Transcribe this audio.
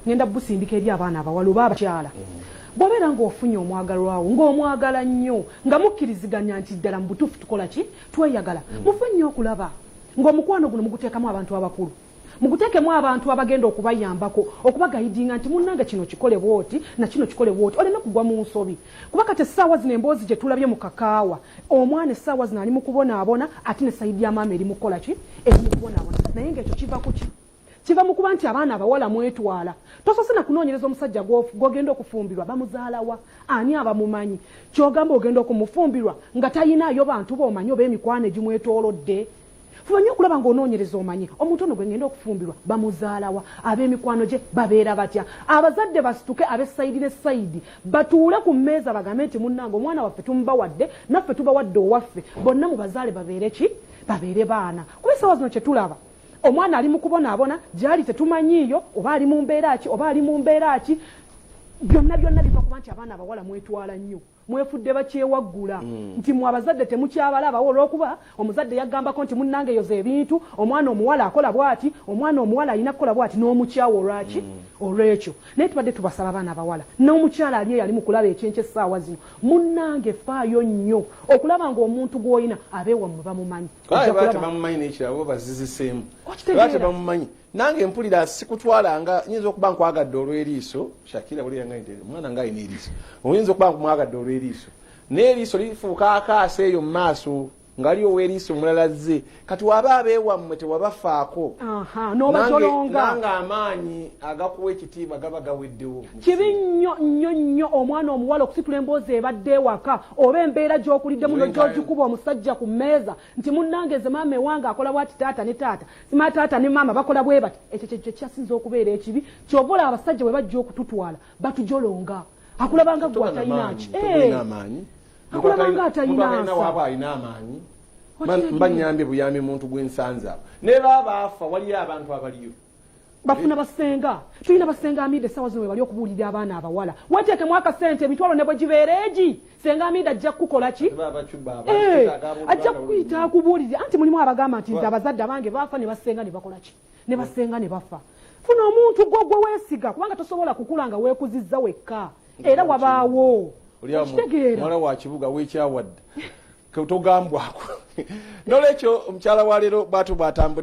ngenda busindika eri abaana abawala oba abakyala bw'obeera ng'ofunye omwagalwawo ng'omwagala nnyo nga mukkiriziganya nti ddala mu butuufu tukola ki tweyagala mufe nnyo okulaba ng'omukwano guno muguteekamu abantu abakulu muguteekemu abantu abagenda okubayambako okubagayidinga nti munnange kino kikole bwoti na kino kikole bwoti oleme kugwa mu nsobi kuba kati essaawa zino emboozi gye tulabye mu kakaawa omwana essaawa zino ali mu kubonaabona ate ne sayidi ya maama eri mukola ki eri mu kubonaabona naye ng'ekyo kiva ku ki kiva mu kuba nti abaana abawala mwetwala tosoose na kunoonyereza omusajja gw'ogenda okufumbirwa bamuzaalawa ani abamumanyi ky'ogamba ogenda okumufumbirwa nga tayinaayo bantu b'omanyi oba emikwano egimwetoolodde fuba nnyo okulaba ng'onoonyereza omanyi omuntu ono gwe ngenda okufumbirwa bamuzaalawa ab'emikwano gye babeera batya abazadde basituke ab'essayidi n'essayidi batuule ku mmeeza bagambe nti munnange omwana waffe tumubawadde naffe tubawadde owaffe bonna mu bazaale babeere ki babeere baana kuba essaawa zino kye tulaba omwana ali mu kubonaabona gyali tetumanyiiyo oba ali mu mbeera ki oba ali mu mbeera ki byonna biva kuba nti abaana abawala mwetwala nnyo mwefudde bakyewaggula nti mwe abazadde temukyabalabawo olw'okuba omuzadde yaggambako nti munnange yoza ebintu omwana omuwala akola bw'ati omwana omuwala alina kukola bw'ati n'omukyawa olwaki olw'ekyo naye tubadde tubasaba abaana abawala n'omukyala ali eyali mu kulaba ekyenkyo essaawa zino munnange faayo nnyo okulaba ng'omuntu gw'olina abeewammwe bamumanyi bamumanyi n'ekirabo baziziseemu bamumanyi nange mpulira sikutwalanga nyinza okuba nkwagadde olw'eriiso Shakira buli yanga nti omwana nga ayina eriiso oyinza okuba nkumwagadde olw'eriiso n'eriiso lifuuka akaasa eyo mu maaso ng'ali ow'eriiso mulala zze kati waba abeewammwe tewabafaako nange amaanyi agakuwa ekitiibwa gaba gaweddewo kibi nnyo omwana omuwala okusitula emboozi ebadde ewaka oba embeera gy'okuliddemu n'ogikuba omusajja ku mmeeza nti munnange ze maama ewange akola bwati taata ne taata sima taata ne maama bakola bwe bati ekyo kye kyasinza okubeera ekibi ky'oba olaba abasajja bwe bajja okututwala batujolonga akulabanga gwe atalinaaki akulabanga atalinaamaanyi mbanyambye buyambi muntu gwensanze awo ne baba afa waliyo abantu abaliyo bafuna basenga tulina basenga amida essaawa zino webali okubuulira abaana abawala weteekemu akasente emitwalo ne bwe gibeera egi senga amida ajja kukola ki ajja kukuyita akubuulirira anti mulimu abagamba nti abazadde abange bafa ne basenga ne bakola ki ne basenga ne bafa funa omuntu gwe weesiga kubanga tosobola kukula nga weekuzizza wekka era wabaawo mwala wa kibuga weekyawadde togambwako nolwekyo omukyala wa leero bwatu bwatambudde